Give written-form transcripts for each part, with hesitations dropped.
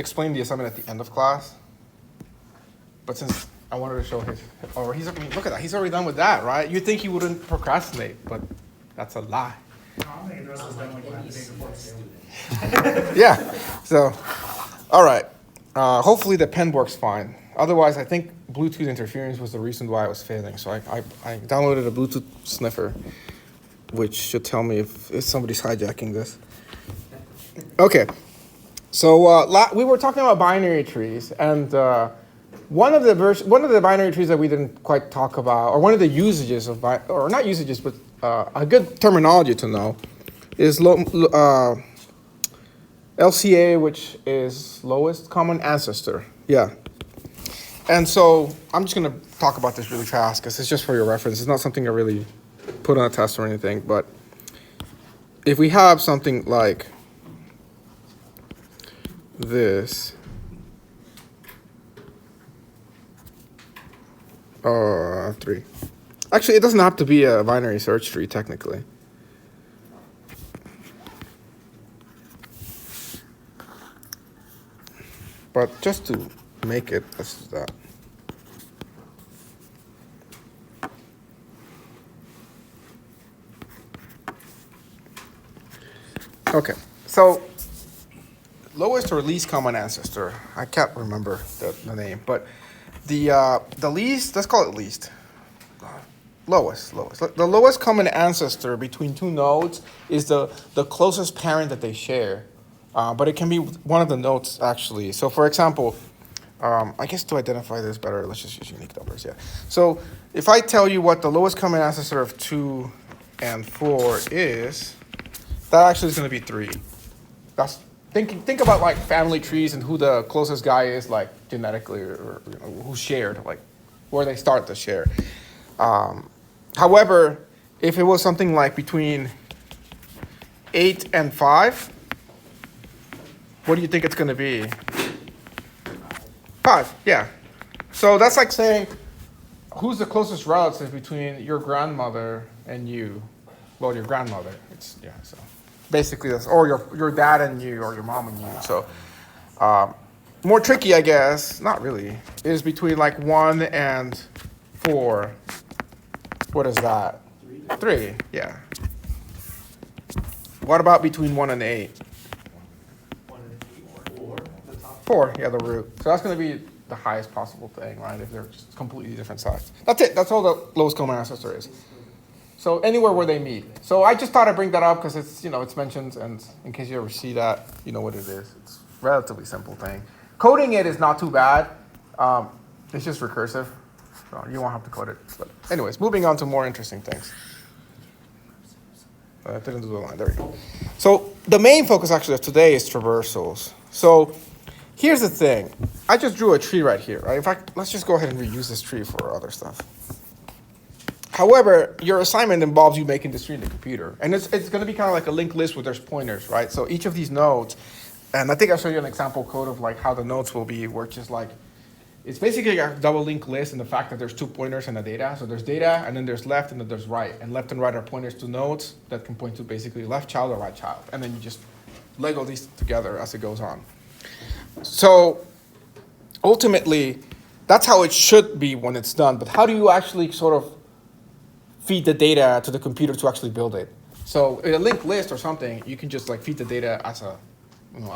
explain the assignment at the end of class. But since I wanted to show his, or he's, I mean, look at that, he's already done with that, right? You'd think he wouldn't procrastinate, but that's a lie. Yeah, so, all right. Hopefully the pen works fine. Otherwise, I think Bluetooth interference was the reason why I was failing. So I downloaded a Bluetooth sniffer, which should tell me if somebody's hijacking this. Okay, so we were talking about binary trees, and one of the binary trees that we didn't quite talk about, or one of the usages of, or not usages, but a good terminology to know, is LCA, which is lowest common ancestor. Yeah. And so I'm just going to talk about this really fast because it's just for your reference. It's not something I really put on a test or anything. But if we have something like this, 3. Actually, it doesn't have to be a binary search tree, technically. But just to make it, let's do that. Okay, so lowest or least common ancestor. I can't remember the name, but the least, let's call it least. Lowest. The lowest common ancestor between two nodes is the closest parent that they share. But it can be one of the nodes, actually. So, for example, I guess to identify this better, let's just use unique numbers, yeah. So if I tell you what the lowest common ancestor of 2 and 4 is, that actually is going to be 3. That's think about like family trees and who the closest guy is, like genetically, or you know, who's shared, like where they start to share. However, if it was something like between 8 and 5, what do you think it's going to be? 5, yeah. So that's like saying, who's the closest relative between your grandmother and you? Well, your grandmother. It's yeah. So basically, that's or your dad and you, or your mom and you. So more tricky, I guess. Not really. Is between like 1 and 4. What is that? 3. Yeah. What about between 1 and 8? 4, yeah, the root. So that's going to be the highest possible thing, right? If they're just completely different sides. That's it. That's all the lowest common ancestor is. So anywhere where they meet. So I just thought I'd bring that up because it's, you know, it's mentioned, and in case you ever see that, you know what it is. It's a relatively simple thing. Coding it is not too bad. It's just recursive. So you won't have to code it. But anyways, moving on to more interesting things. I didn't do the line. There we go. So the main focus actually of today is traversals. So here's the thing. I just drew a tree right here, right? In fact, let's just go ahead and reuse this tree for other stuff. However, your assignment involves you making this tree in the computer. And it's going to be kind of like a linked list with there's pointers, right? So each of these nodes, and I think I'll show you an example code of like how the nodes will be, which is like, it's basically a double linked list in the fact that there's 2 pointers in the data. So there's data, and then there's left, and then there's right. And left and right are pointers to nodes that can point to basically left child or right child. And then you just Lego these together as it goes on. So ultimately, that's how it should be when it's done. But how do you actually sort of feed the data to the computer to actually build it? So in a linked list or something, you can just like feed the data as a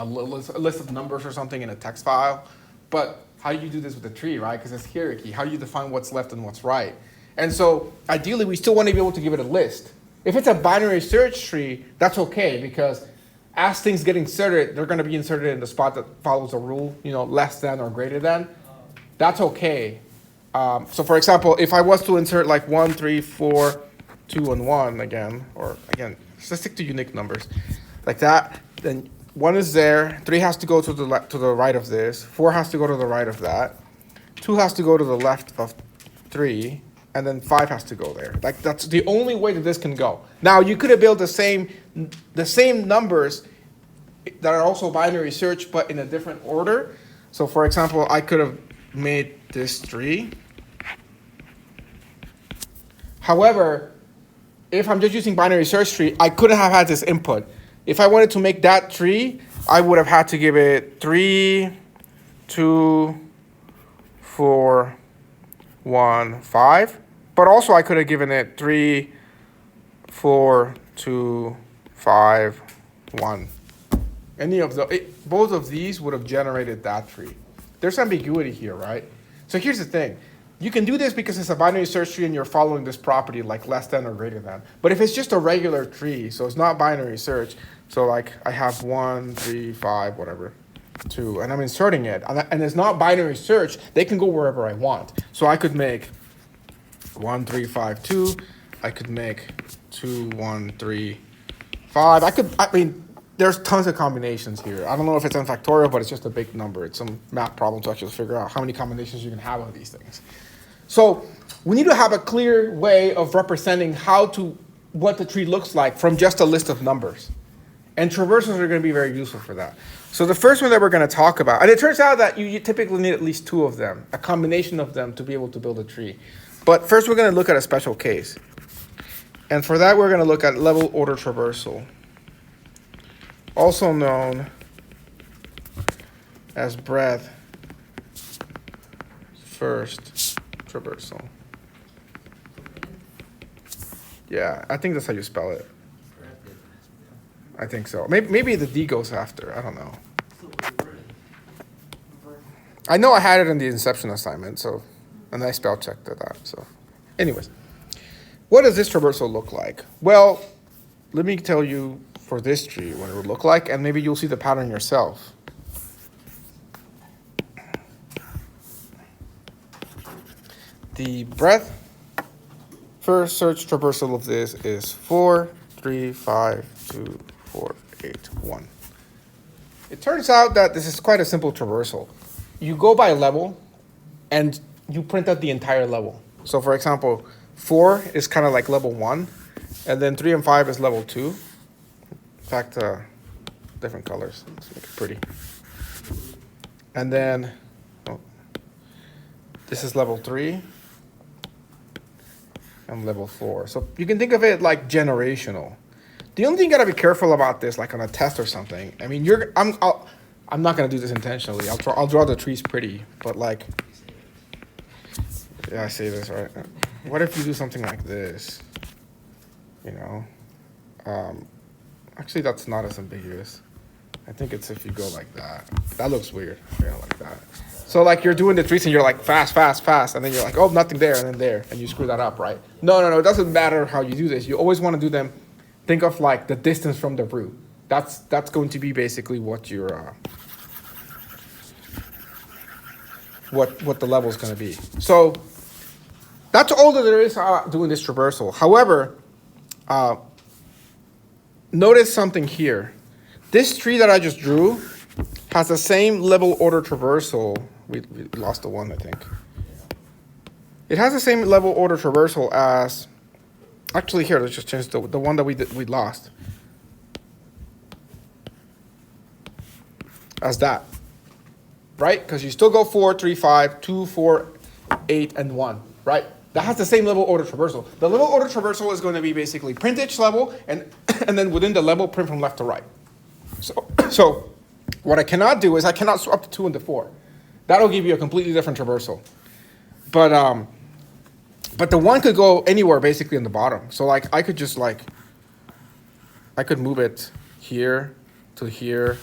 list of numbers or something in a text file. But how do you do this with a tree, right? Because it's hierarchy. How do you define what's left and what's right? And so ideally, we still want to be able to give it a list. If it's a binary search tree, that's okay, because as things get inserted, they're going to be inserted in the spot that follows a rule, you know, less than or greater than. That's okay. So for example, if I was to insert like 1, 3, 4, 2, and 1 again, or again, let's stick to unique numbers, like that, then 1 is there, 3 has to go to the right of this, 4 has to go to the right of that, 2 has to go to the left of 3, and then 5 has to go there. Like that's the only way that this can go. Now you could have built the same numbers that are also binary search, but in a different order. So for example, I could have made this 3. However, if I'm just using binary search tree, I couldn't have had this input. If I wanted to make that tree, I would have had to give it 3, 2, 4, 1, 5. But also I could have given it 3, 4, 2, 5, 1. Any of both of these would have generated that tree. There's ambiguity here, right? So here's the thing. You can do this because it's a binary search tree and you're following this property like less than or greater than. But if it's just a regular tree, so it's not binary search, so like I have 1, 3, 5, whatever, 2, and I'm inserting it, and it's not binary search, they can go wherever I want. So I could make 1, 3, 5, 2. I could make 2, 1, 3, 5. I mean, there's tons of combinations here. I don't know if it's n factorial, but it's just a big number. It's some math problem to actually figure out how many combinations you can have of these things. So we need to have a clear way of representing what the tree looks like from just a list of numbers. And traversals are going to be very useful for that. So the first one that we're going to talk about, and it turns out that you typically need at least 2 of them, a combination of them to be able to build a tree. But first we're going to look at a special case. And for that we're going to look at level order traversal, also known as breadth first traversal. Yeah, I think that's how you spell it. I think so. Maybe the D goes after. I don't know. I know I had it in the Inception assignment, so, and I spell checked that. So, anyways, what does this traversal look like? Well, let me tell you for this tree what it would look like, and maybe you'll see the pattern yourself. The breadth first search traversal of this is 4, 3, 5, 2, 4, 8, 1. It turns out that this is quite a simple traversal. You go by level, and you print out the entire level. So for example, 4 is kind of like level 1, and then 3 and 5 is level 2. In fact, different colors. Let's make it pretty. And then this is level 3 and level 4. So you can think of it like generational. The only thing you gotta be careful about this, like on a test or something. I mean, I'm not gonna do this intentionally. I'll draw the trees pretty, but like, yeah, I say this right. What if you do something like this? You know, actually that's not as ambiguous. I think it's if you go like that. That looks weird. Yeah, like that. So like you're doing the trees and you're like fast, and then you're like, oh, nothing there, and then there, and you screw that up, right? No. It doesn't matter how you do this. You always want to do them. Think of like the distance from the root. That's going to be basically what your what the level is going to be. So that's all that there is doing this traversal. However, notice something here. This tree that I just drew has the same level order traversal. We lost the 1, I think. It has the same level order traversal as, actually here, let's just change the one that we lost. As that, right? Because you still go 4, 3, 5, 2, 4, 8, and 1, right? That has the same level order traversal. The level order traversal is going to be basically print each level, and then within the level, print from left to right. So what I cannot do is I cannot swap the 2 and the 4. That'll give you a completely different traversal. But the 1 could go anywhere basically in the bottom. So like I could just like, I could move it here to here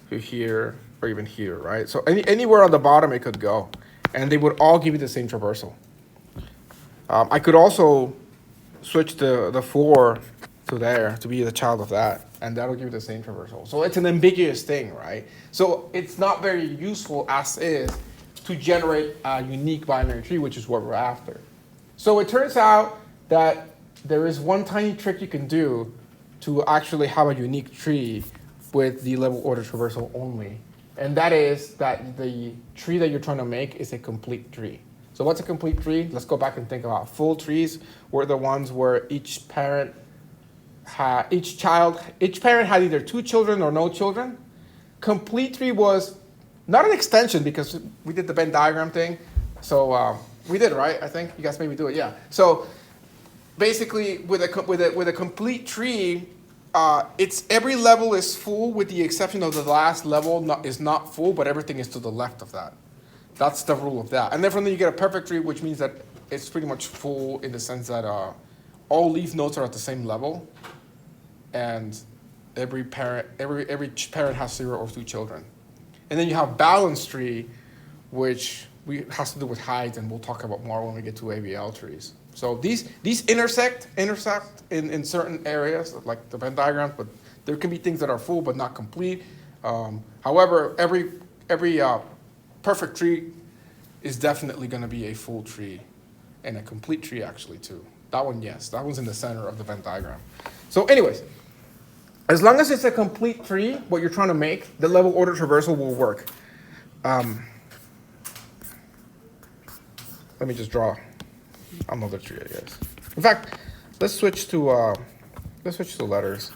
to here or even here, right? So anywhere on the bottom it could go, and they would all give you the same traversal. I could also switch the 4 to there to be the child of that, and that'll give you the same traversal. So it's an ambiguous thing, right? So it's not very useful as is to generate a unique binary tree, which is what we're after. So it turns out that there is one tiny trick you can do to actually have a unique tree with the level order traversal only. And that is that the tree that you're trying to make is a complete tree. So what's a complete tree? Let's go back and think about full trees were the ones where each parent had either 2 children or no children. Complete tree was not an extension because we did the Venn diagram thing. So we did, right? I think you guys made me do it. Yeah. So basically, with a complete tree, it's every level is full with the exception of the last level is not full, but everything is to the left of that. That's the rule of that. And then from there you get a perfect tree, which means that it's pretty much full in the sense that all leaf nodes are at the same level, and every parent has 0 or 2 children. And then you have balanced tree, which has to do with height, and we'll talk about more when we get to ABL trees. So these intersect in certain areas, like the Venn diagrams, but there can be things that are full but not complete. However, every perfect tree is definitely going to be a full tree, and a complete tree actually too. That one, yes, that one's in the center of the Venn diagram. So anyways, as long as it's a complete tree, what you're trying to make, the level order traversal will work. Let me just draw another tree, I guess. In fact, let's switch to letters,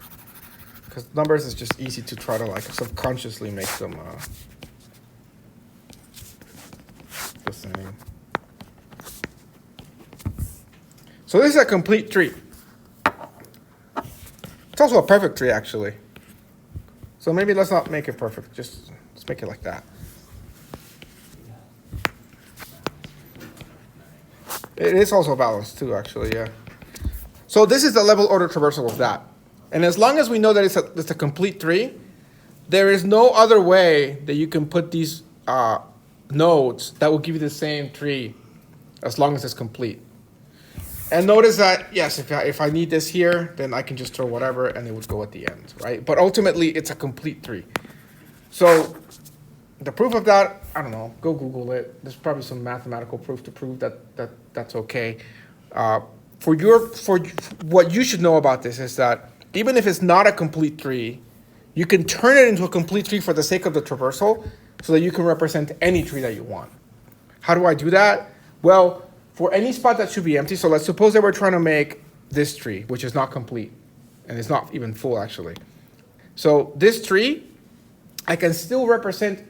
because numbers is just easy to try to like subconsciously make them the same. So this is a complete tree. It's also a perfect tree, actually. So maybe let's not make it perfect. Let's make it like that. It is also balanced too, actually, yeah. So this is the level order traversal of that. And as long as we know that it's a complete tree, there is no other way that you can put these nodes that will give you the same tree as long as it's complete. And notice that, yes, if I need this here, then I can just throw whatever and it would go at the end, right? But ultimately, it's a complete tree. So the proof of that, I don't know, go Google it. There's probably some mathematical proof to prove that's okay. For what you should know about this is that even if it's not a complete tree, you can turn it into a complete tree for the sake of the traversal so that you can represent any tree that you want. How do I do that? Well, for any spot that should be empty, so let's suppose that we're trying to make this tree, which is not complete, and it's not even full, actually. So this tree, I can still represent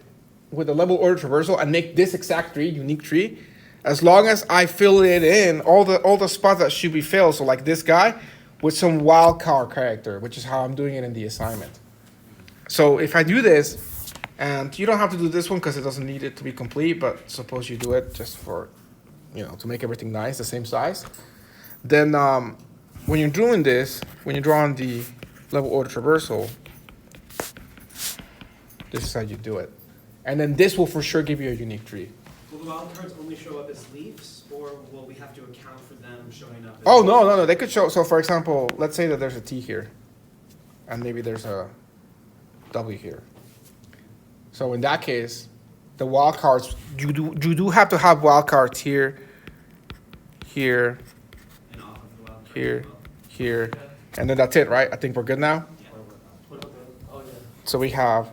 with a level order traversal and make this exact tree, unique tree, as long as I fill it in, all the spots that should be filled, so like this guy, with some wildcard character, which is how I'm doing it in the assignment. So if I do this, and you don't have to do this one because it doesn't need it to be complete, but suppose you do it just for, to make everything nice, the same size, then when you're doing this, when you're drawing the level order traversal, this is how you do it. And then this will for sure give you a unique tree. Will the wildcards only show up as leaves, or will we have to account for them showing up as Oh, no. They could show. So, for example, let's say that there's a T here, and maybe there's a W here. So in that case, the wildcards, you do have to have wildcards here, here, and off of the wildcard here, as well? here, Okay. and then that's it, right? I think we're good now. Yeah. So we have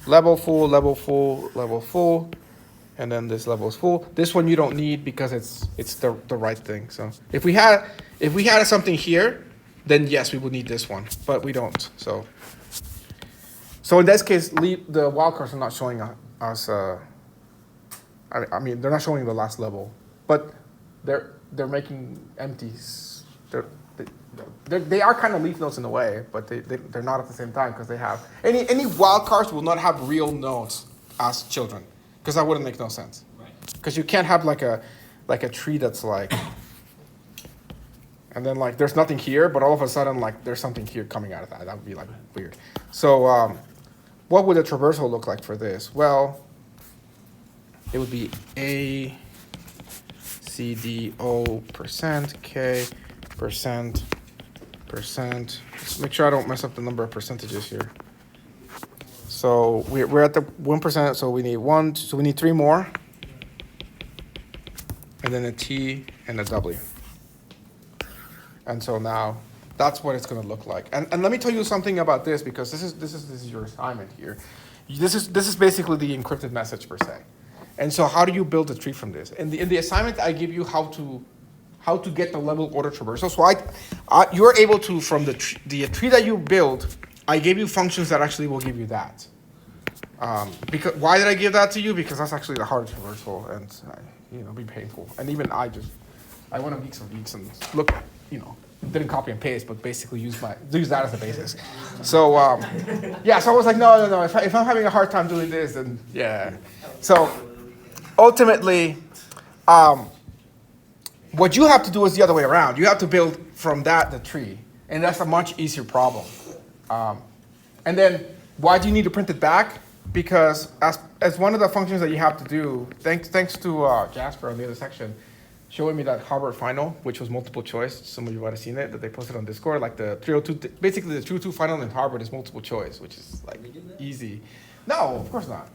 level full, level full, level full, and then this level is full. This one you don't need because it's the right thing. So if we had something here, then yes, we would need this one, but we don't. So in this case, the wildcards are not showing us. I mean, they're not showing the last level, but they're making empties. They are kind of leaf nodes in a way, but they're not at the same time because they have any wildcards will not have real nodes as children, because that wouldn't make no sense. Right. Because you can't have like a tree that's like, and then like there's nothing here, but all of a sudden like there's something here coming out of that. That would be like weird. So what would a traversal look like for this? Well, it would be A, C, D, O, percent, K, percent. Let's make sure I don't mess up the number of percentages here. So we're at the 1%, so we need one, so we need three more. And then a T and a W. And so now that's what it's gonna look like. And let me tell you something about this, because this is your assignment here. This is basically the encrypted message per se. And so how do you build a tree from this? In the assignment, I give you how to get the level order traversal. So you're able to, from the tree that you build, I gave you functions that actually will give you that. Because why did I give that to you? Because that's actually the hard traversal, and be painful. And even I want to geek some geeks and look, didn't copy and paste, but basically use that as a basis. So yeah, so I was like, no. If I'm having a hard time doing this, then yeah. So ultimately, what you have to do is the other way around. You have to build from that the tree, and that's a much easier problem. And then why do you need to print it back? Because as one of the functions that you have to do, thanks to Jasper on the other section, showing me that Harvard final, which was multiple choice. Some of you might have seen it, that they posted on Discord. Like the 302, basically the 202 final in Harvard is multiple choice, which is like easy. No, of course not.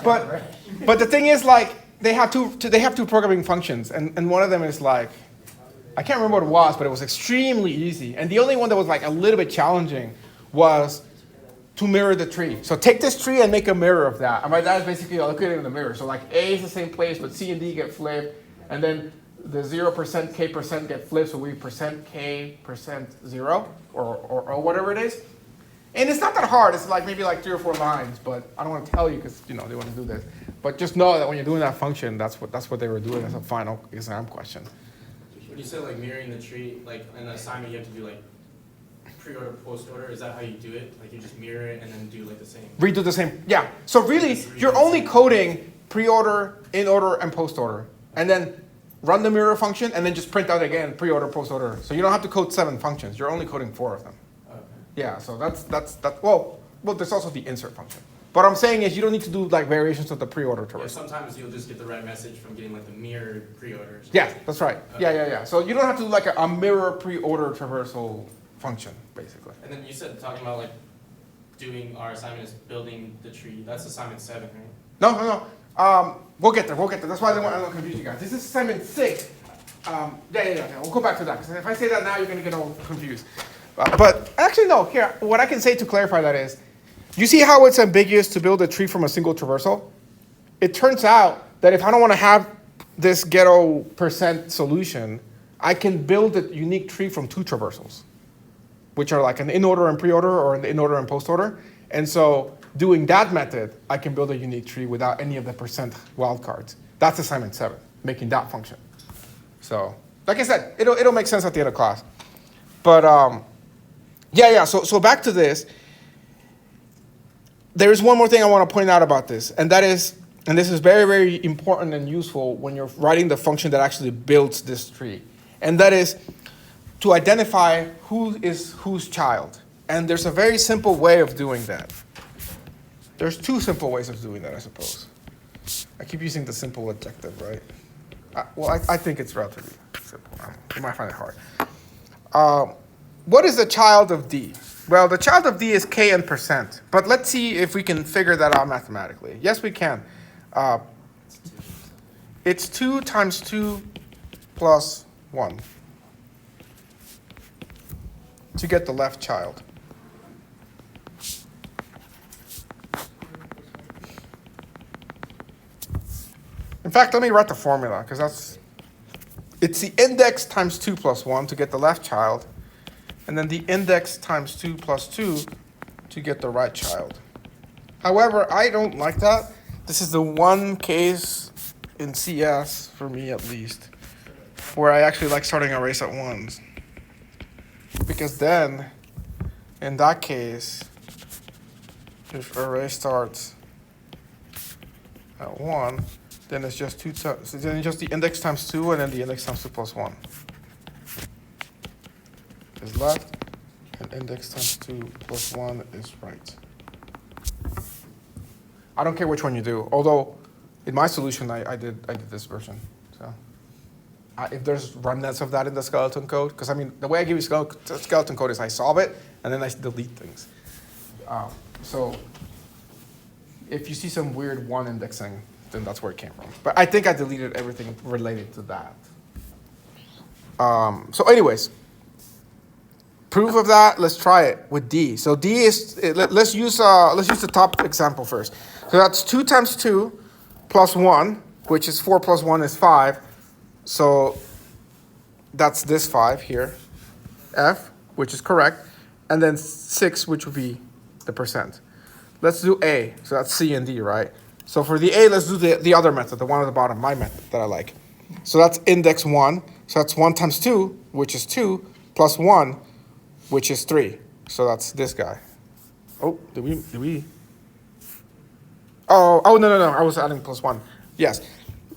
But the thing is, like, they have two programming functions, and one of them is like, I can't remember what it was, but it was extremely easy. And the only one that was like a little bit challenging was to mirror the tree. So take this tree and make a mirror of that. And by that is basically located in the mirror. So like A is the same place, but C and D get flipped, and then the 0% K% get flipped, so we percent K percent 0 or whatever it is. And it's not that hard. It's like maybe like 3 or 4 lines, but I don't want to tell you because they want to do this. But just know that when you're doing that function, that's what they were doing as a final exam question. When you said like mirroring the tree, like in the assignment you have to do like preorder, postorder, is that how you do it? Like you just mirror it and then do like the same? Redo the same, yeah. So really, you're only coding preorder, in-order, and postorder. And then run the mirror function and then just print out again preorder, postorder. So you don't have to code 7 functions. You're only coding 4 of them. Okay. Yeah, so that's well, there's also the insert function. What I'm saying is you don't need to do like variations of the preorder traversal. Yeah, sometimes you'll just get the right message from getting like the mirror preorder. Yeah, that's right. Yeah. So you don't have to do like a mirror preorder traversal function, basically. And then you said talking about like doing our assignment is building the tree. That's assignment 7, right? No. We'll get there. That's why I don't confuse you guys. This is assignment 6. Yeah. We'll go back to that because if I say that now, you're going to get all confused. But actually, no. Here, what I can say to clarify that is, you see how it's ambiguous to build a tree from a single traversal? It turns out that if I don't want to have this ghetto percent solution, I can build a unique tree from 2 traversals, which are like an in-order and preorder or an in-order and postorder. And so doing that method, I can build a unique tree without any of the percent wildcards. That's assignment 7, making that function. So, like I said, it'll make sense at the end of class. But yeah. So back to this. There's one more thing I want to point out about this, and that is, and this is very, very important and useful when you're writing the function that actually builds this tree, and that is to identify who is whose child. And there's a very simple way of doing that. There's 2 simple ways of doing that, I suppose. I keep using the simple adjective, right? I think it's relatively simple. You might find it hard. What is the child of D? Well, the child of D is K and percent. But let's see if we can figure that out mathematically. Yes, we can. It's 2 times 2 plus 1 to get the left child. In fact, let me write the formula, because it's the index times 2 plus 1 to get the left child, and then the index times 2 plus 2 to get the right child. However, I don't like that. This is the one case in CS, for me at least, where I actually like starting arrays at 1s. Because then, in that case, if array starts at 1, then it's just then just the index times 2 and then the index times 2 plus 1 is left, and index times 2 plus 1 is right. I don't care which one you do, although in my solution I did this version. So if there's remnants of that in the skeleton code, because I mean the way I give you skeleton code is I solve it and then I delete things. So if you see some weird 1 indexing, then that's where it came from. But I think I deleted everything related to that. So anyways, proof of that, let's try it with D. So D is, let's use the top example first. So that's 2 times 2 plus 1, which is 4 plus 1 is 5. So that's this 5 here, F, which is correct. And then 6, which would be the percent. Let's do A, so that's C and D, right? So for the A, let's do the other method, the one at the bottom, my method that I like. So that's index 1. So that's 1 times 2, which is 2, plus 1, which is 3. So that's this guy. Oh, did we? Oh, no. I was adding plus 1. Yes.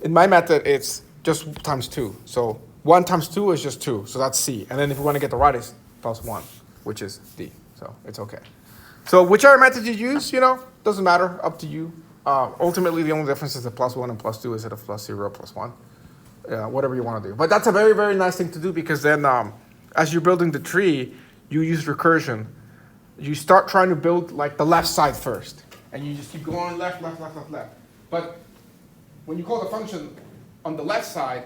In my method, it's just times 2. So 1 times 2 is just 2. So that's C. And then if we want to get the right, it's plus 1, which is D. So it's okay. So whichever method you use, doesn't matter, up to you. Ultimately, the only difference is the plus 1 and plus 2 instead of plus 0, plus 1. Whatever you want to do. But that's a very, very nice thing to do because then as you're building the tree, you use recursion. You start trying to build like the left side first. And you just keep going left. But when you call the function on the left side,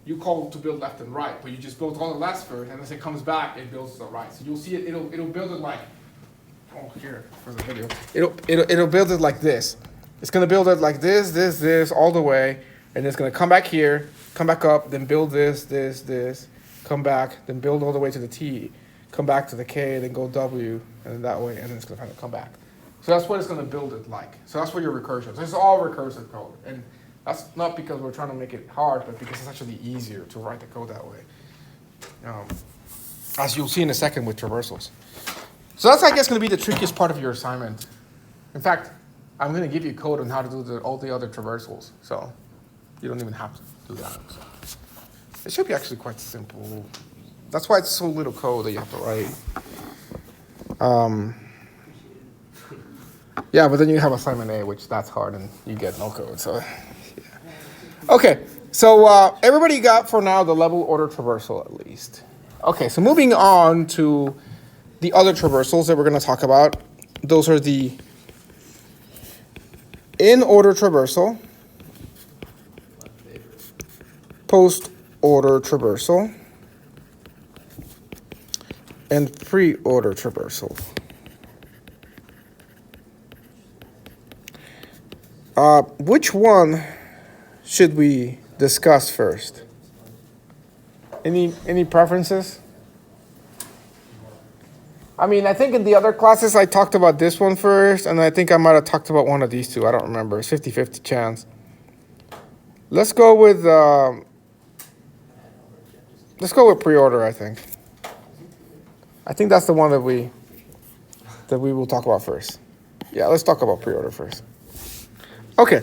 you call to build left and right. But you just build all the lefts first, and as it comes back, it builds to the right. So you'll see it'll build it like, here for the video. It'll build it like this. It's gonna build it like this, all the way, and it's gonna come back here, come back up, then build this, come back, then build all the way to the T, come back to the K, then go W, and then that way, and then it's gonna kind of come back. So that's what it's gonna build it like. So that's what your recursion is. It's all recursive code, and that's not because we're trying to make it hard, but because it's actually easier to write the code that way. As you'll see in a second with traversals. So that's, I guess, going to be the trickiest part of your assignment. In fact, I'm going to give you code on how to do all the other traversals. So you don't even have to do that. So it should be actually quite simple. That's why it's so little code that you have to write. Yeah, but then you have assignment A, which that's hard, and you get no code. So, yeah. Okay, so everybody got for now the level order traversal at least. Okay, so moving on to the other traversals that we're going to talk about. Those are the in order traversal, post order traversal, and pre-order traversal. Which one should we discuss first? Any preferences? I mean, I think in the other classes I talked about this one first, and I think I might have talked about one of these two. I don't remember. It's 50-50 chance. Let's go with pre-order, I think. I think that's the one that we will talk about first. Yeah, let's talk about pre-order first. Okay.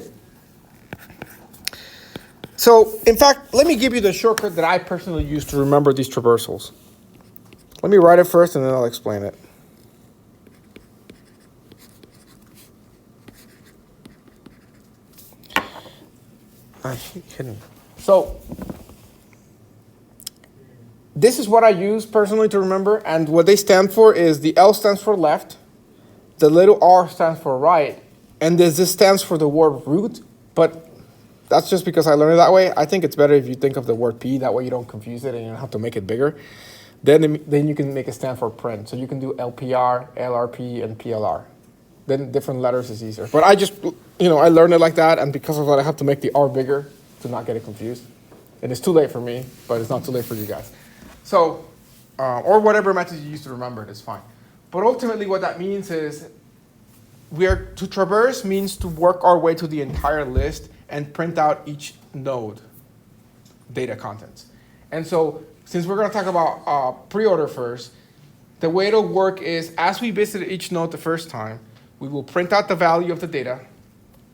So, in fact, let me give you the shortcut that I personally use to remember these traversals. Let me write it first, and then I'll explain it. I keep kidding. So, this is what I use personally to remember, and what they stand for is the L stands for left, the little R stands for right, and this stands for the word root, but that's just because I learned it that way. I think it's better if you think of the word P, that way you don't confuse it and you don't have to make it bigger. Then you can make it stand for print. So you can do LPR, LRP, and PLR. Then different letters is easier. But I just, I learned it like that, and because of that, I have to make the R bigger to not get it confused. And it's too late for me, but it's not too late for you guys. So, or whatever method you use to remember it is fine. But ultimately what that means is to traverse means to work our way to the entire list and print out each node data contents. And so since we're going to talk about pre-order first, the way it'll work is as we visit each node the first time, we will print out the value of the data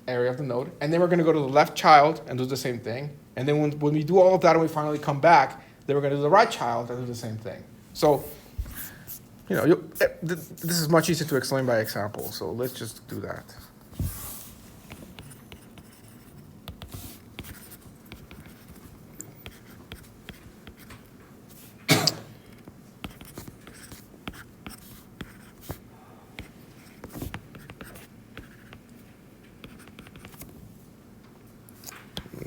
area of the node, and then we're going to go to the left child and do the same thing. And then when we do all of that and we finally come back, then we're going to do the right child and do the same thing. So, this is much easier to explain by example, so let's just do that.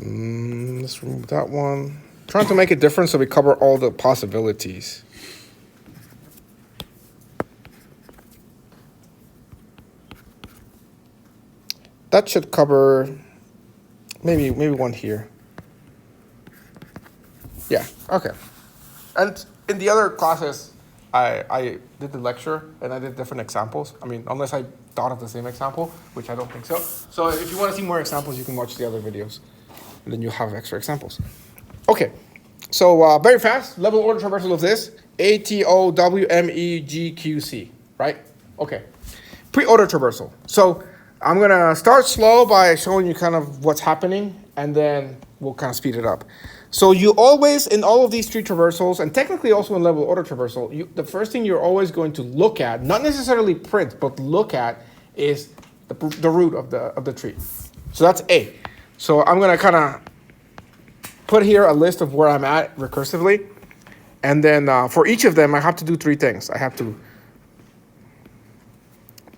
Let's remove that one. Trying to make it different so we cover all the possibilities. That should cover maybe one here. Yeah, okay. And in the other classes, I did the lecture and I did different examples. I mean, unless I thought of the same example, which I don't think so. So if you want to see more examples, you can watch the other videos. And then you have extra examples. Okay, so very fast, level order traversal of this. ATOWMEGQC, right? Okay. Pre-order traversal. So I'm gonna start slow by showing you kind of what's happening, and then we'll kind of speed it up. So you always, in all of these three traversals, and technically also in level order traversal, the first thing you're always going to look at, not necessarily print, but look at, is the root of the tree. So that's A. So I'm gonna kind of put here a list of where I'm at recursively, and then for each of them, I have to do three things. I have to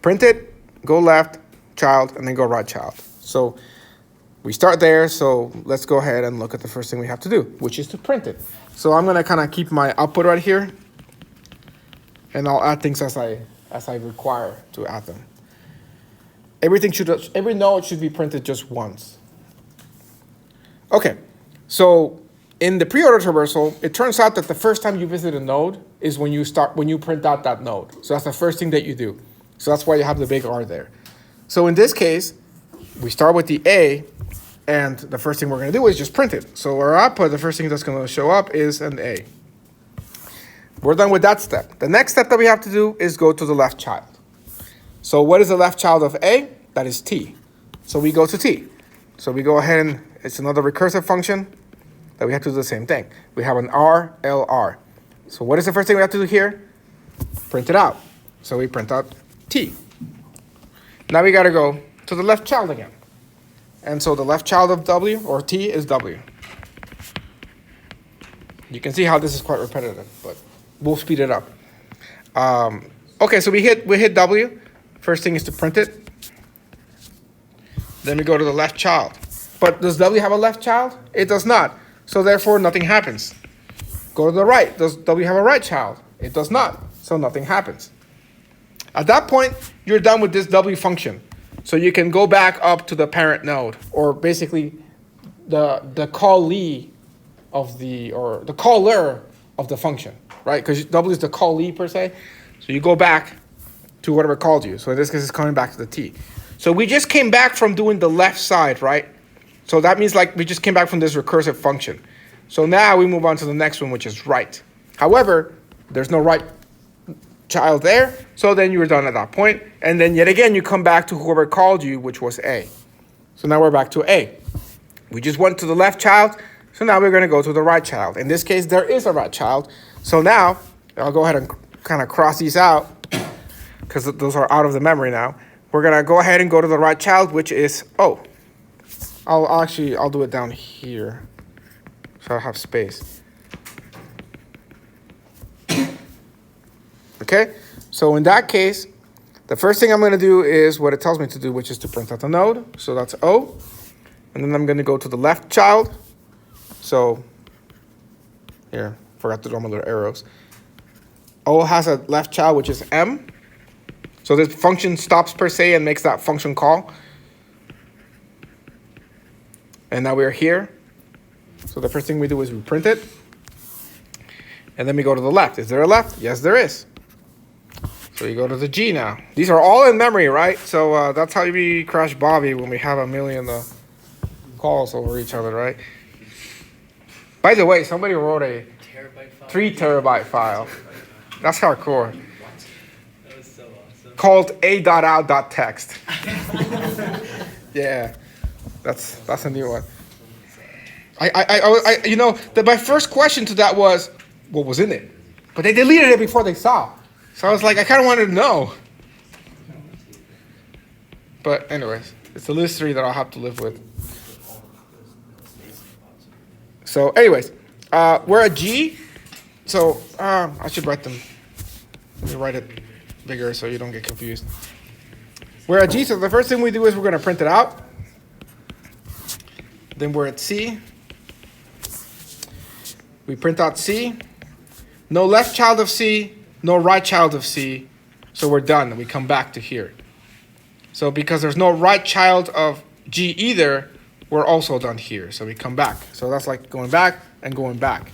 print it, go left child, and then go right child. So we start there, so let's go ahead and look at the first thing we have to do, which is to print it. So I'm gonna kind of keep my output right here, and I'll add things as I require to add them. Every node should be printed just once. Okay, so in the pre-order traversal, it turns out that the first time you visit a node is when you print out that node. So that's the first thing that you do. So that's why you have the big R there. So in this case, we start with the A, and the first thing we're going to do is just print it. So our output, the first thing that's going to show up is an A. We're done with that step. The next step that we have to do is go to the left child. So what is the left child of A? That is T. So we go to T. So we go ahead and it's another recursive function that we have to do the same thing. We have an R, L, R. So what is the first thing we have to do here? Print it out. So we print out T. Now we got to go to the left child again. And so the left child of W or T is W. You can see how this is quite repetitive, but we'll speed it up. Okay, so we hit W. First thing is to print it. Then we go to the left child. But does W have a left child? It does not. So therefore, nothing happens. Go to the right. Does W have a right child? It does not. So nothing happens. At that point, you're done with this W function. So you can go back up to the parent node, or basically the callee of the caller of the function, right? Because W is the callee per se. So you go back to whatever called you. So in this case, it's coming back to the T. So we just came back from doing the left side, right? So that means like we just came back from this recursive function. So now we move on to the next one, which is right. However, there's no right child there. So then you were done at that point. And then yet again, you come back to whoever called you, which was A. So now we're back to A. We just went to the left child. So now we're going to go to the right child. In this case, there is a right child. So now I'll go ahead and kind of cross these out because those are out of the memory now. We're going to go ahead and go to the right child, which is O. I'll do it down here so I have space. Okay, so in that case, the first thing I'm going to do is what it tells me to do, which is to print out the node. So that's O. And then I'm going to go to the left child. So here, forgot to draw my little arrows. O has a left child, which is M. So this function stops per se and makes that function call. And now we're here. So the first thing we do is we print it. And then we go to the left. Is there a left? Yes, there is. So you go to the G now. These are all in memory, right? So that's how we crash Bobby when we have a million calls over each other, right? By the way, somebody wrote a 3 terabyte file. That's hardcore. That was so awesome. Called a.out.text. Yeah, that's a new one. My first question to that was, what was in it? But they deleted it before they saw. So I was like, I kind of wanted to know. But anyways, it's a mystery that I'll have to live with. So anyways, we're at G. So I should write them. Let me write it bigger so you don't get confused. We're at G, so the first thing we do is we're going to print it out. Then we're at C. We print out C. No left child of C, no right child of C. So we're done. We come back to here. So because there's no right child of G either, we're also done here. So we come back. So that's like going back and going back.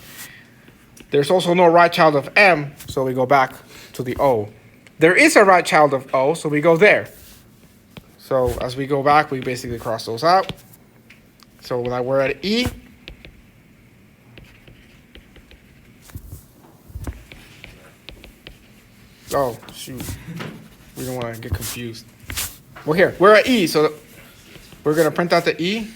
There's also no right child of M, so we go back to the O. There is a right child of O, so we go there. So as we go back, we basically cross those out. So now we're at E. Oh, shoot. We don't want to get confused. Well, here, we're at E, so we're going to print out the E.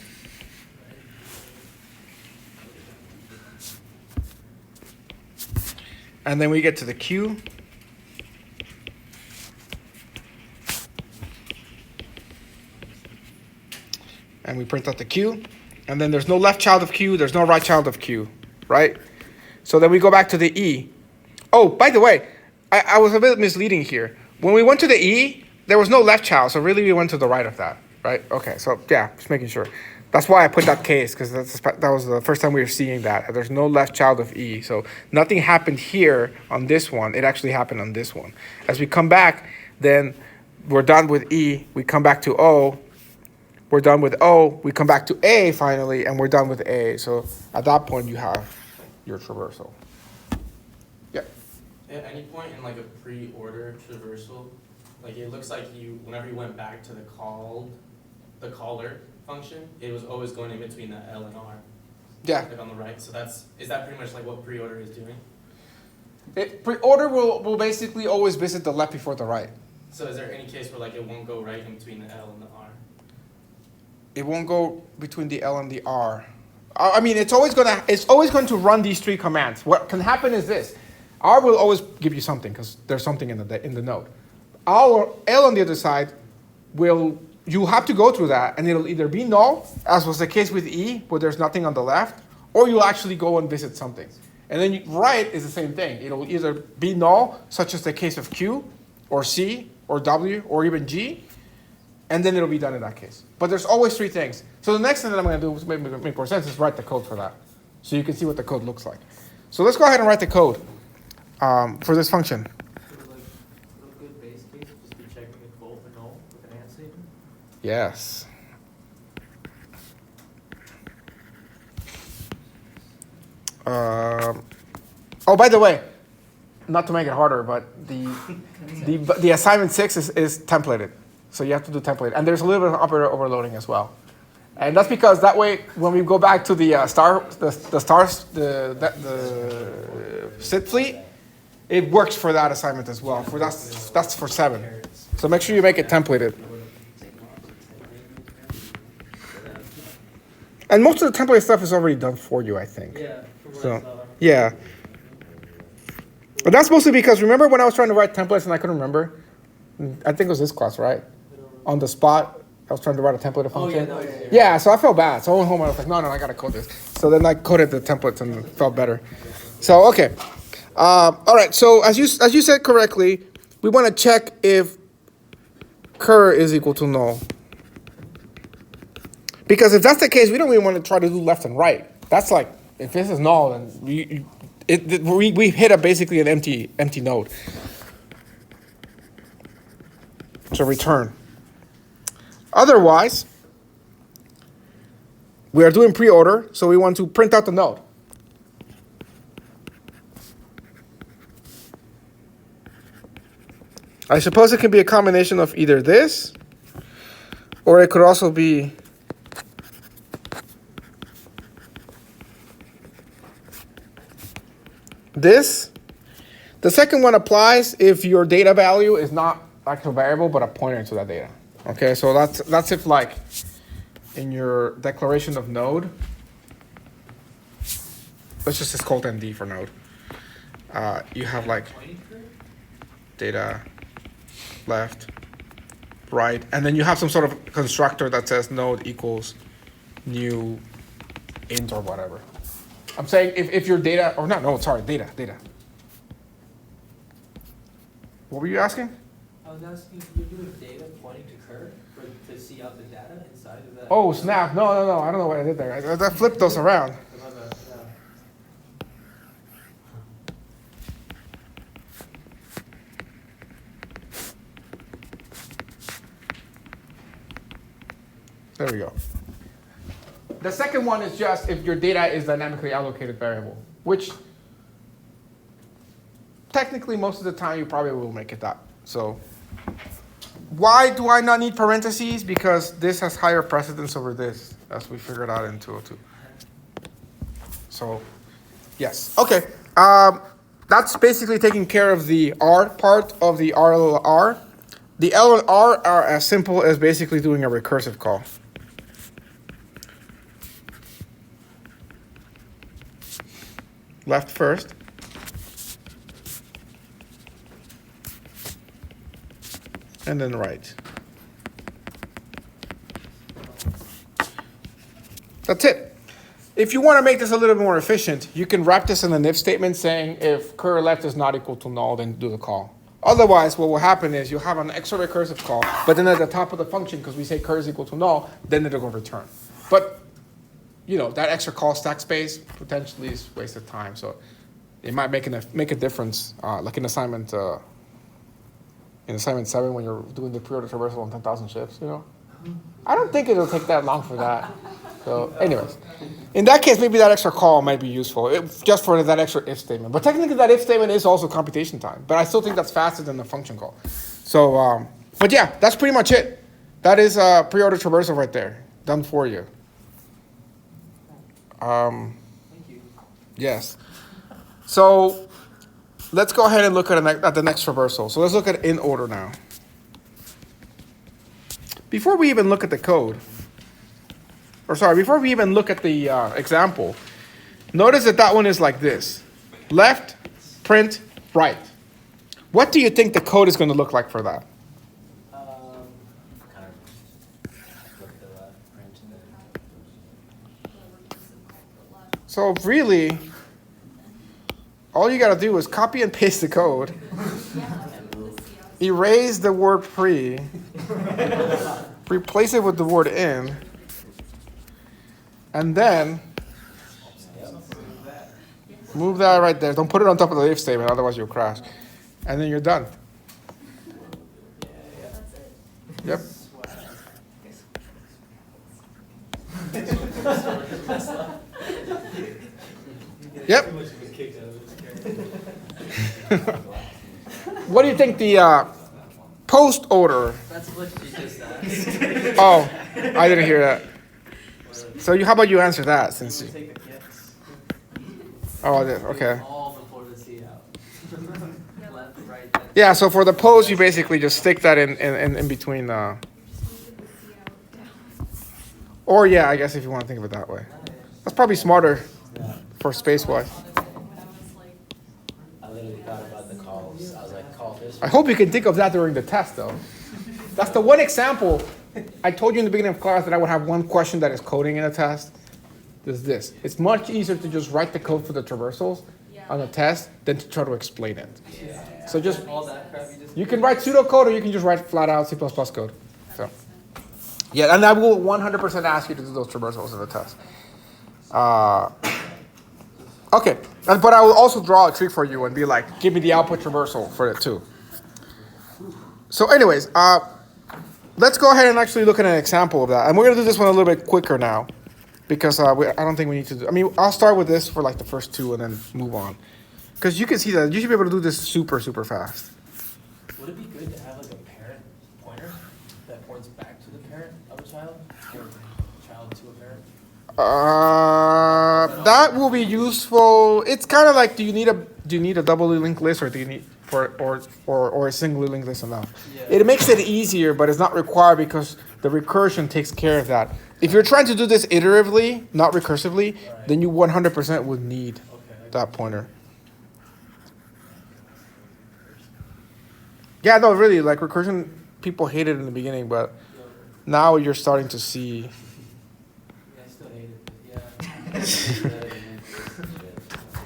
And then we get to the Q. And we print out the Q. And then there's no left child of Q, there's no right child of Q, right? So then we go back to the E. Oh, by the way, I was a bit misleading here. When we went to the E, there was no left child, so really we went to the right of that, right? Okay, so yeah, just making sure. That's why I put that case, because that was the first time we were seeing that. There's no left child of E, so nothing happened here on this one. It actually happened on this one. As we come back, then we're done with E. We come back to O. We're done with O. We come back to A finally, and we're done with A. So at that point, you have your traversal. Yeah. At any point in like a pre-order traversal, like it looks like you, whenever you went back to the caller function, it was always going in between the L and R. Yeah. Like on the right. So is that pretty much like what pre-order is doing? Pre-order will basically always visit the left before the right. So is there any case where like it won't go right in between the L and the R? It won't go between the L and the R. I mean, it's always going to run these three commands. What can happen is this: R will always give you something because there's something in the node. L on the other side you have to go through that, and it'll either be null, as was the case with E, where there's nothing on the left, or you'll actually go and visit something. And then right is the same thing. It'll either be null, such as the case of Q, or C, or W, or even G, and then it'll be done in that case. But there's always three things. So the next thing that I'm going to do, to make more sense, is write the code for that, so you can see what the code looks like. So let's go ahead and write the code for this function. A good base case would just be checking if both are null with an and statement. Yes. Oh, by the way, not to make it harder, but the assignment 6 is templated. So you have to do template. And there's a little bit of operator overloading as well. And that's because that way, when we go back to the SID fleet, it works for that assignment as well. That's for 7. So make sure you make it templated. And most of the template stuff is already done for you, I think. Yeah, from what I So, saw. yeah. But that's mostly because, remember when I was trying to write templates and I couldn't remember? I think it was this class, right? On the spot, I was trying to write a template function. Yeah, so I felt bad. So I went home and I was like, no, I got to code this. So then I coded the templates and it felt better. So, okay. All right, so as you said correctly, we want to check if cur is equal to null. Because if that's the case, we don't even want to try to do left and right. That's like, if this is null, then we hit basically an empty node. So return. Otherwise, we are doing pre-order, so we want to print out the node. I suppose it can be a combination of either this, or it could also be this. The second one applies if your data value is not actual variable, but a pointer to that data. Okay, so that's if like in your declaration of node, let's just call it MD for node. You have like data left, right, and then you have some sort of constructor that says node equals new int or whatever. I'm saying if your data, or not, no, sorry, data. What were you asking? I was asking if you're doing data pointing to cur to see out the data inside of that. Oh, snap. No. I don't know what I did there. I flipped those around. There we go. The second one is just if your data is dynamically allocated variable, which technically most of the time you probably will make it that. So why do I not need parentheses? Because this has higher precedence over this, as we figured out in 202. So yes, okay. that's basically taking care of the R part of the RLR. The L and R are as simple as basically doing a recursive call. Left first. And then right. That's it. If you want to make this a little bit more efficient, you can wrap this in an if statement saying if cur left is not equal to null, then do the call. Otherwise, what will happen is you'll have an extra recursive call, but then at the top of the function, because we say cur is equal to null, then it'll go return. But, you know, that extra call stack space potentially is wasted time. So it might make a difference, like in assignment 7 when you're doing the preorder traversal on 10,000 ships, you know? I don't think it'll take that long for that. So anyways, in that case, maybe that extra call might be useful, just for that extra if statement. But technically that if statement is also computation time, but I still think that's faster than the function call. So, but yeah, that's pretty much it. That is preorder traversal right there, done for you. Thank you. Yes. So let's go ahead and look at the next traversal. So let's look at in order now. Before we even look at the code, before we even look at the example, notice that one is like this. Left, print, right. What do you think the code is going to look like for that? Kind of look at the left, print, and then. So really, all you got to do is copy and paste the code, erase the word pre, replace it with the word in, and then move that right there. Don't put it on top of the if statement, otherwise you'll crash. And then you're done. Yep. Yep. What do you think the post order? That's what you just asked. Oh, I didn't hear that. So how about you answer that since you? Take a guess. Oh, I did. Okay. All before the C out. Left, right, then. Yeah. So for the post, you basically just stick that in between. Or yeah, I guess if you want to think of it that way, that's probably smarter for space wise. I literally thought about the calls. I was like, call this. I hope you can think of that during the test, though. That's the one example. I told you in the beginning of class that I would have one question that is coding in a test. Is this. It's much easier to just write the code for the traversals on a test than to try to explain it. So just, All that crap you just. you can write pseudocode or you can just write flat out C++ code. So, yeah, and I will 100% ask you to do those traversals in the test. Okay, but I will also draw a tree for you and be like, give me the output traversal for it too. So anyways, let's go ahead and actually look at an example of that. And we're going to do this one a little bit quicker now because I don't think we need to do, I'll start with this for like the first two and then move on. Because you can see that you should be able to do this super, super fast. Would it be good to have like a parent pointer that points back to the parent of a child or child to a parent? That will be useful. It's kind of like, do you need a doubly linked list or do you need or a singly linked list enough? Yeah. It makes it easier, but it's not required because the recursion takes care of that. If you're trying to do this iteratively, not recursively, then you 100% would need that pointer. Yeah, no, really, like recursion, people hate it in the beginning, but now you're starting to see. Yeah, I still hate it, but yeah.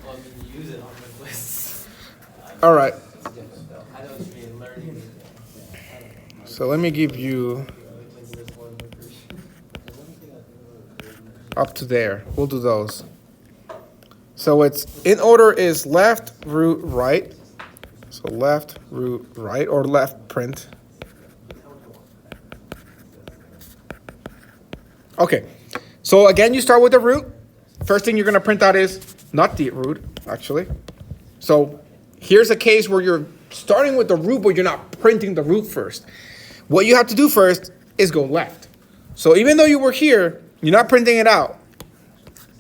Well, you use it on the lists. All right, I know what you mean, learning. so let me give you up to there. We'll do those. So it's in order is left, root, right. So left, root, right, or left, print. Okay, so again, you start with the root. First thing you're going to print out is not the root, actually. So here's a case where you're starting with the root, but you're not printing the root first. What you have to do first is go left. So even though you were here, you're not printing it out.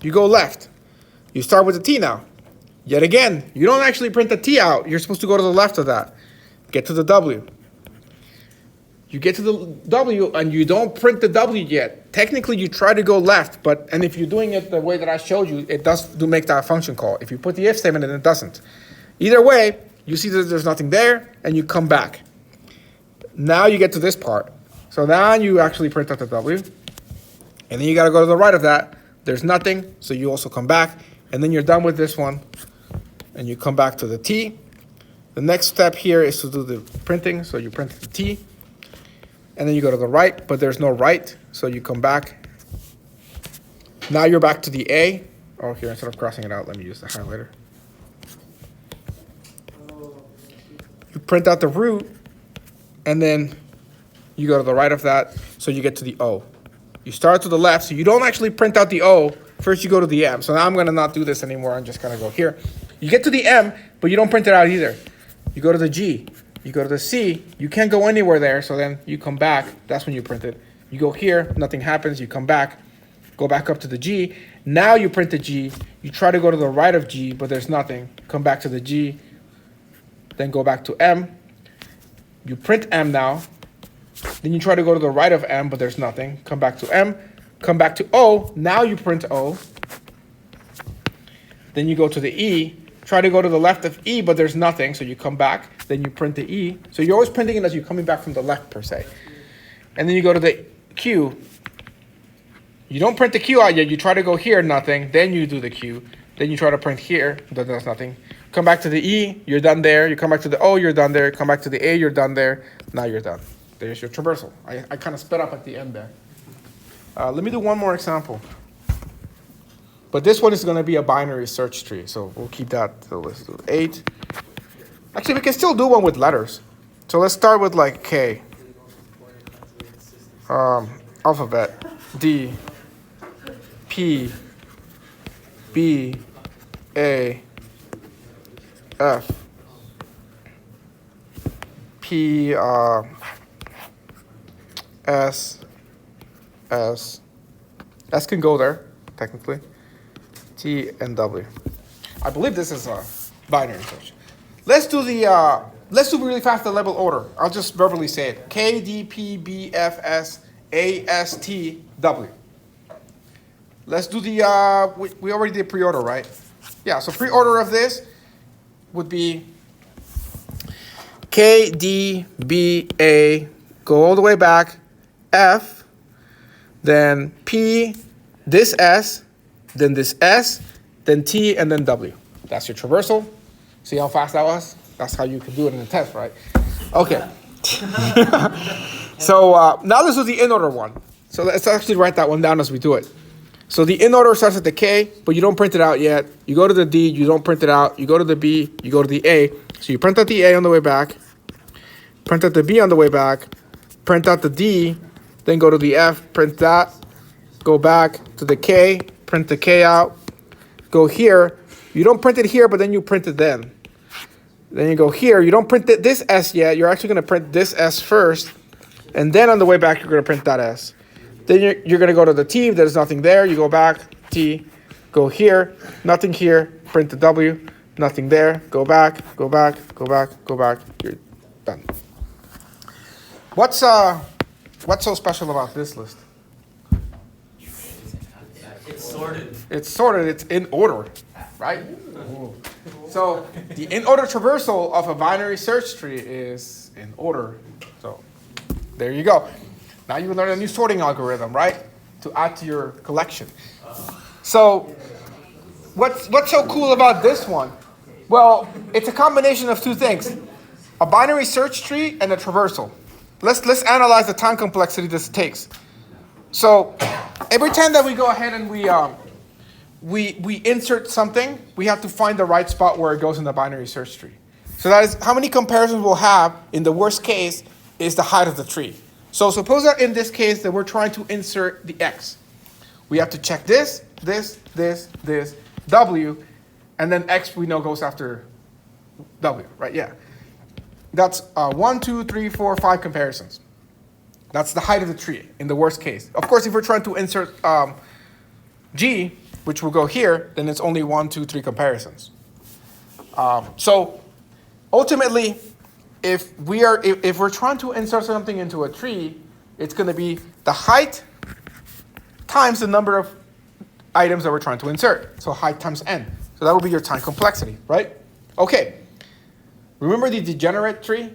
You go left. You start with the T now. Yet again, you don't actually print the T out. You're supposed to go to the left of that. Get to the W. You get to the W and you don't print the W yet. Technically, you try to go left, and if you're doing it the way that I showed you, it does make that function call. If you put the if statement in, it doesn't. Either way, you see that there's nothing there, and you come back. Now you get to this part. So now you actually print out the W, and then you got to go to the right of that. There's nothing, so you also come back, and then you're done with this one, and you come back to the T. The next step here is to do the printing, so you print the T, and then you go to the right, but there's no right, so you come back. Now you're back to the A. Oh, here, instead of crossing it out, let me use the highlighter. You print out the root, and then you go to the right of that, so you get to the O. You start to the left, so you don't actually print out the O. First, you go to the M. So now I'm going to not do this anymore. I'm just going to go here. You get to the M, but you don't print it out either. You go to the G. You go to the C. You can't go anywhere there, so then you come back. That's when you print it. You go here. Nothing happens. You come back. Go back up to the G. Now you print the G. You try to go to the right of G, but there's nothing. Come back to the G. Then go back to M. You print M now. Then you try to go to the right of M, but there's nothing. Come back to M. Come back to O. Now you print O. Then you go to the E. Try to go to the left of E, but there's nothing. So you come back. Then you print the E. So you're always printing it as you're coming back from the left, per se. And then you go to the Q. You don't print the Q out yet. You try to go here, nothing. Then you do the Q. Then you try to print here, but there's nothing. Come back to the E, you're done there. You come back to the O, you're done there. Come back to the A, you're done there. Now you're done. There's your traversal. I kind of sped up at the end there. Let me do one more example. But this one is going to be a binary search tree, so we'll keep that. So let's do 8. Actually, we can still do one with letters. So let's start with like K. Alphabet. D. P. B. A. F. P. S. S. S can go there, technically. T and W. I believe this is a binary search. Let's do really fast the level order. I'll just verbally say it. K, D, P, B, F, S, A, S, T, W. Let's do the, we already did pre-order, right? Yeah, so pre-order of this would be K, D, B, A, go all the way back, F, then P, this S, then this S, then T, and then W. That's your traversal. See how fast that was? That's how you can do it in the test, right? Okay. So now this is the in order one. So let's actually write that one down as we do it. So the in order starts at the K, but you don't print it out yet. You go to the D, you don't print it out. You go to the B, you go to the A. So you print out the A on the way back, print out the B on the way back, print out the D, then go to the F, print that, go back to the K, print the K out, go here. You don't print it here, but then you print it then. Then you go here. You don't print this S yet. You're actually going to print this S first, and then on the way back, you're going to print that S. Then you're going to go to the T. There's nothing there. You go back, T, go here, nothing here, print the W, nothing there, go back, go back, go back, go back. You're done. What's so special about this list? It's sorted. It's sorted. It's in order, right? So the in order traversal of a binary search tree is in order. So there you go. Now you learn a new sorting algorithm, right? To add to your collection. So what's so cool about this one? Well, it's a combination of two things. A binary search tree and a traversal. Let's analyze the time complexity this takes. So every time that we go ahead and we insert something, we have to find the right spot where it goes in the binary search tree. So that is how many comparisons we'll have in the worst case is the height of the tree. So suppose that in this case that we're trying to insert the X. We have to check this, W, and then X we know goes after W, right? Yeah. That's 1, 2, 3, 4, 5 comparisons. That's the height of the tree in the worst case. Of course, if we're trying to insert G, which will go here, then it's only 1, 2, 3 comparisons. So ultimately, if we're trying to insert something into a tree, it's going to be the height times the number of items that we're trying to insert. So height times n. So that will be your time complexity, right? Okay. Remember the degenerate tree?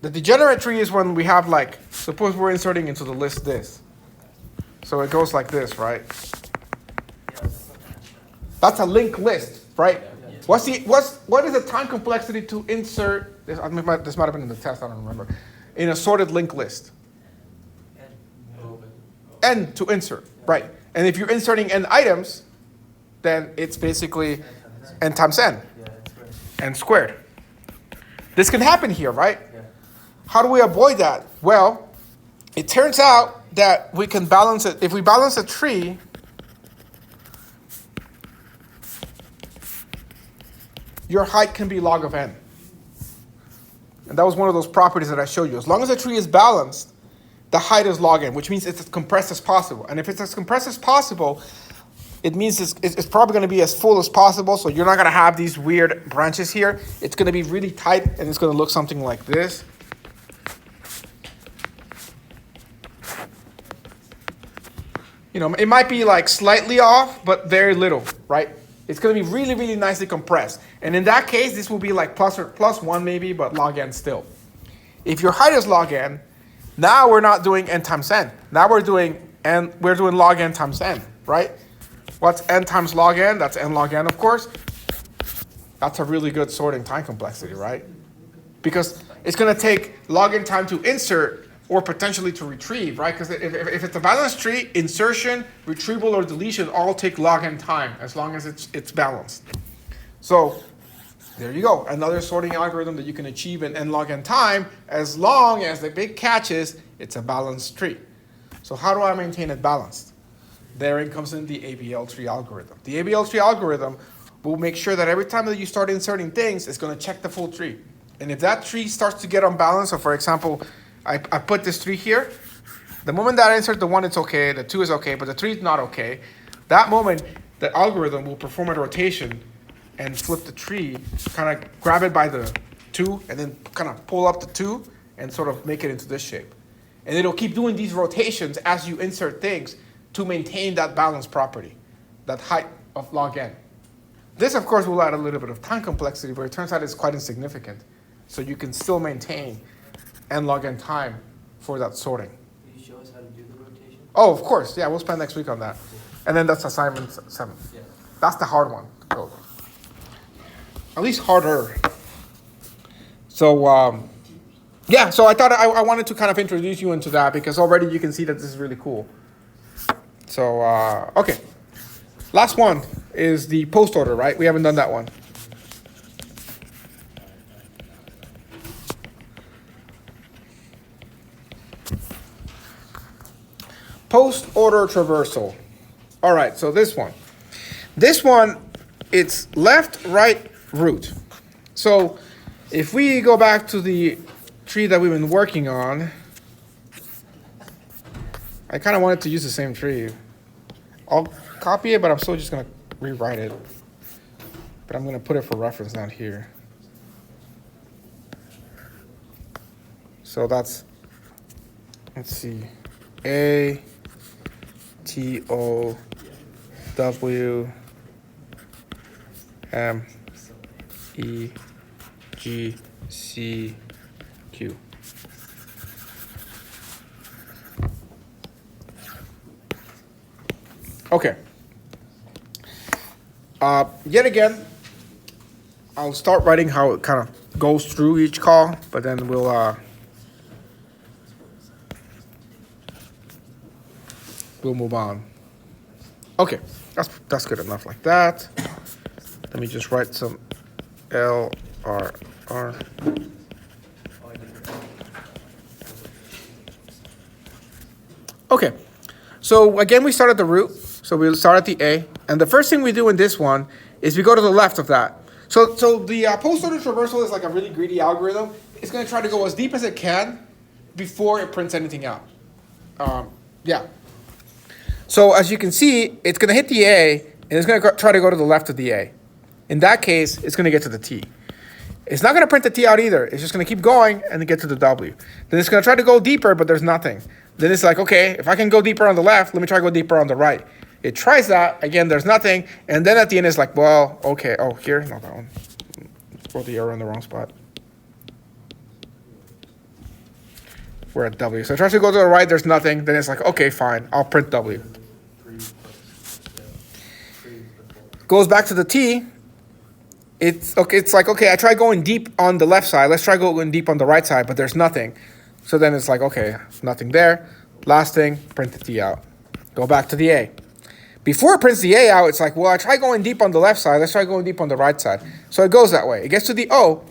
The degenerate tree is when we have like, suppose we're inserting into the list this. So it goes like this, right? That's a linked list, right? What is the time complexity to insert this? This might have been in the test, I don't remember. In a sorted linked list. N to insert, right? And if you're inserting n items, then it's basically n times n. N squared. This can happen here, right? How do we avoid that? Well, it turns out that we can balance it. If we balance a tree, your height can be log of n. And that was one of those properties that I showed you. As long as a tree is balanced, the height is log n, which means it's as compressed as possible. And if it's as compressed as possible, it means it's probably going to be as full as possible. So you're not going to have these weird branches here. It's going to be really tight, and it's going to look something like this. You know, it might be like slightly off, but very little, right? It's going to be really, really nicely compressed. And in that case, this will be like plus 1 maybe, but log n still. If your height is log n, now we're not doing n times n. Now we're doing log n times n, right? What's n times log n? That's n log n, of course. That's a really good sorting time complexity, right? Because it's going to take log n time to insert or potentially to retrieve, right? Because if it's a balanced tree, insertion, retrieval, or deletion all take log n time as long as it's balanced. So there you go. Another sorting algorithm that you can achieve in n log n time as long as the big catch is it's a balanced tree. So how do I maintain it balanced? Therein comes in the ABL tree algorithm. The ABL tree algorithm will make sure that every time that you start inserting things, it's going to check the full tree. And if that tree starts to get unbalanced, so for example, I put this 3 here. The moment that I insert the 1, it's okay. The 2 is okay, but the 3 is not okay. That moment, the algorithm will perform a rotation and flip the tree, kind of grab it by the 2, and then kind of pull up the 2 and sort of make it into this shape. And it'll keep doing these rotations as you insert things to maintain that balance property, that height of log n. This, of course, will add a little bit of time complexity, but it turns out it's quite insignificant. So you can still maintain n log n time for that sorting. Can you show us how to do the rotation? Oh, of course. Yeah, we'll spend next week on that. And then that's assignment 7. Yeah. That's the hard one to code. At least harder. So, yeah, so I thought I wanted to kind of introduce you into that because already you can see that this is really cool. So, okay. Last one is the post order, right? We haven't done that one. Post order traversal. All right, so this one. This one, it's left, right, root. So if we go back to the tree that we've been working on, I kind of wanted to use the same tree. I'll copy it, but I'm still just going to rewrite it. But I'm going to put it for reference down here. So that's, let's see, A, T, O, W, M, E, G, C, Q. Okay. Yet again, I'll start writing how it kind of goes through each call, but then we'll move on. Okay, that's good enough like that. Let me just write some L, R, R. Okay, so again, we start at the root. So we'll start at the A. And the first thing we do in this one is we go to the left of that. So the post-order traversal is like a really greedy algorithm. It's going to try to go as deep as it can before it prints anything out. Yeah. So as you can see, it's going to hit the A, and it's going to try to go to the left of the A. In that case, it's going to get to the T. It's not going to print the T out either. It's just going to keep going and then get to the W. Then it's going to try to go deeper, but there's nothing. Then it's like, okay, if I can go deeper on the left, let me try to go deeper on the right. It tries that. Again, there's nothing. And then at the end, it's like, well, okay. Oh, here, not that one. Put the arrow in the wrong spot. We're at W. So it tries to go to the right. There's nothing. Then it's like, okay, fine. I'll print W. Goes back to the T. It's okay. It's like, okay, I try going deep on the left side. Let's try going deep on the right side, but there's nothing. So then it's like, okay, nothing there. Last thing, print the T out. Go back to the A. Before it prints the A out, it's like, well, I try going deep on the left side. Let's try going deep on the right side. So it goes that way. It gets to the O.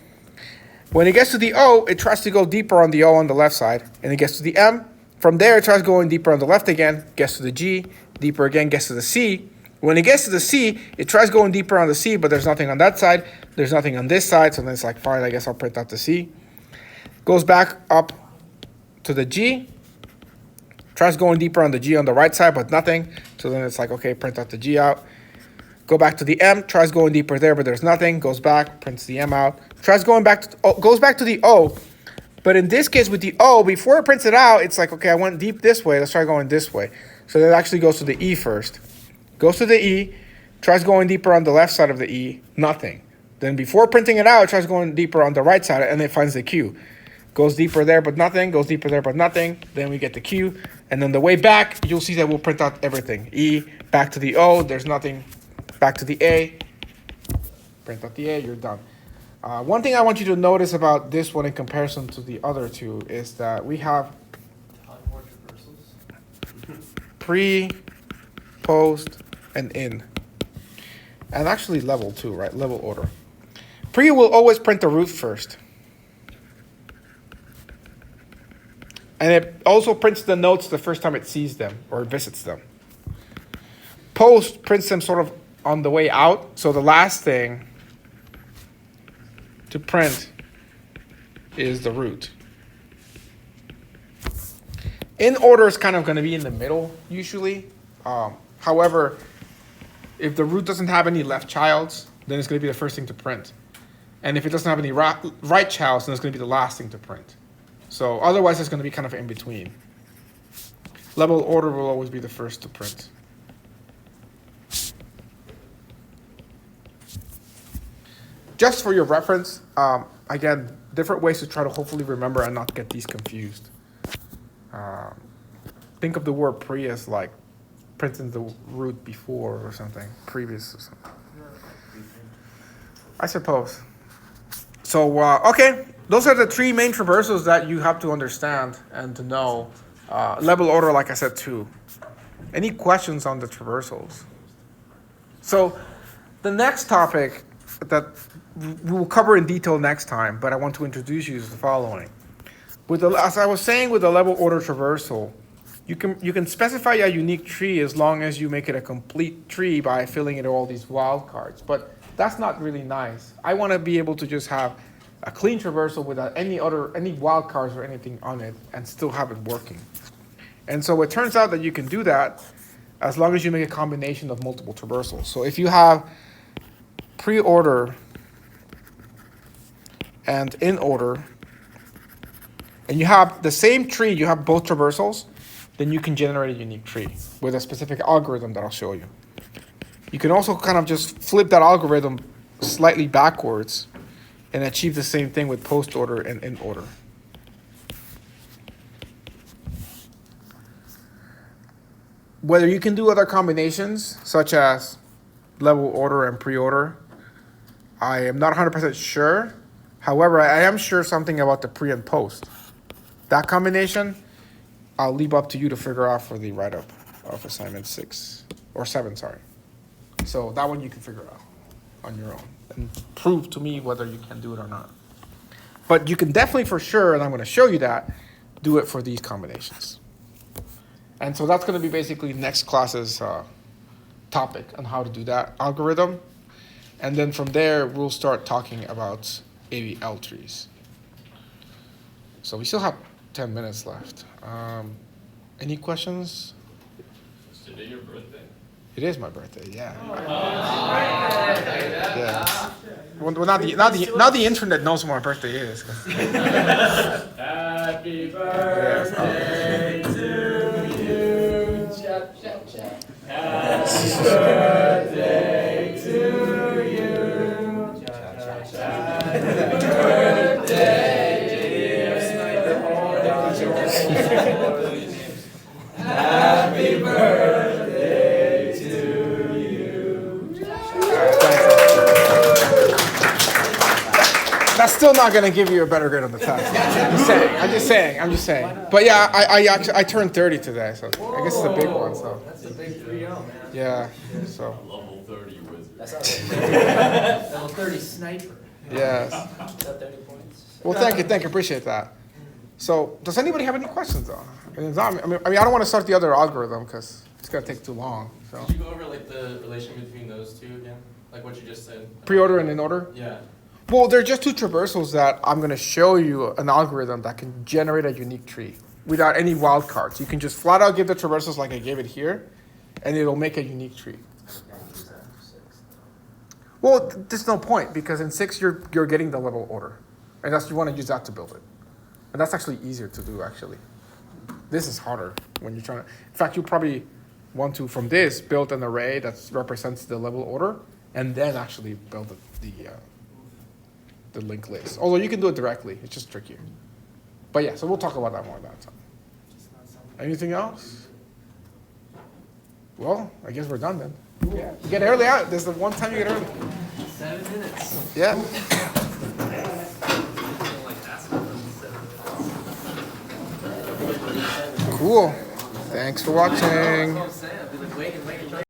When it gets to the O, it tries to go deeper on the O on the left side. And it gets to the M. From there, it tries going deeper on the left again. Gets to the G. Deeper again, gets to the C. When it gets to the C, it tries going deeper on the C, but there's nothing on that side. There's nothing on this side. So then it's like, fine, I guess I'll print out the C. Goes back up to the G. Tries going deeper on the G on the right side, but nothing. So then it's like, okay, print out the G out. Go back to the M. Tries going deeper there, but there's nothing. Goes back, prints the M out. Tries going back to goes back to the O. But in this case with the O, before it prints it out, it's like, okay, I went deep this way. Let's try going this way. So it actually goes to the E first. Goes to the E. Tries going deeper on the left side of the E. Nothing. Then before printing it out, it tries going deeper on the right side, and it finds the Q. Goes deeper there, but nothing. Goes deeper there, but nothing. Then we get the Q. And then the way back, you'll see that we'll print out everything. E, back to the O, there's nothing. Back to the A. Print out the A, you're done. One thing I want you to notice about this one in comparison to the other two is that we have More traversals. pre, post, and in. And actually level too, right? Level order. Pre will always print the root first. And it also prints the notes the first time it sees them or visits them. Post prints them sort of on the way out. So the last thing to print is the root. In order is kind of going to be in the middle usually. However, if the root doesn't have any left childs, then it's going to be the first thing to print. And if it doesn't have any right childs, then it's going to be the last thing to print. So otherwise, it's going to be kind of in between. Level order will always be the first to print. Just for your reference, again, different ways to try to hopefully remember and not get these confused. Think of the word pre as like printing the root before or something, previous or something. I suppose. So, okay, those are the three main traversals that you have to understand and to know. Level order, like I said, too. Any questions on the traversals? So, the next topic that we will cover in detail next time, but I want to introduce you is the following. As I was saying with the level order traversal, you can specify a unique tree as long as you make it a complete tree by filling in all these wildcards. But that's not really nice. I want to be able to just have a clean traversal without any wildcards or anything on it and still have it working. And so it turns out that you can do that as long as you make a combination of multiple traversals. So if you have pre-order and in order, and you have the same tree, you have both traversals, then you can generate a unique tree with a specific algorithm that I'll show you. You can also kind of just flip that algorithm slightly backwards and achieve the same thing with post order and in order. Whether you can do other combinations, such as level order and pre-order, I am not 100% sure. However, I am sure something about the pre and post. That combination, I'll leave up to you to figure out for the write-up of assignment 6 or 7, sorry. So that one you can figure out on your own and prove to me whether you can do it or not. But you can definitely for sure, and I'm going to show you that, do it for these combinations. And so that's going to be basically next class's topic on how to do that algorithm. And then from there, we'll start talking about AVL trees. So we still have 10 minutes left. Any questions? Is today your birthday? It is my birthday, yeah. Oh. Yeah. What well, not the internet knows when my birthday is. Happy birthday to you. Shout, shout, shout. Happy birthday to you. Happy birthday, dear Sniper. Happy birthday to you. That's still not gonna give you a better grade on the test. I'm just saying. But yeah, I turned 30 today, so I guess it's a big one. So That's a big 3-0, man. yeah, so Level 30 wizard. That's not like, Level 30 sniper. yes. is that 30 points? Well, thank you, appreciate that. So, does anybody have any questions though? I mean, I don't want to start the other algorithm because it's gonna take too long. So, Could you go over like the relation between those two again? Like what you just said? pre-order and in order. Yeah. Well, they're just two traversals that I'm gonna show you an algorithm that can generate a unique tree without any wildcards. You can just flat out give the traversals like I gave it here, and it'll make a unique tree. Well, there's no point because in 6 you're getting the level order, and you want to use that to build it, and that's actually easier to do. Actually, this is harder when you're trying to. In fact, you probably want to from this build an array that represents the level order, and then actually build the linked list. Although you can do it directly, it's just trickier. But yeah, so we'll talk about that more that time. Anything else? Well, I guess we're done then. Yeah. You get early out. This is the one time you get early. 7 minutes. Yeah. Cool. Thanks for watching. That's what I'm saying. I've been like waiting.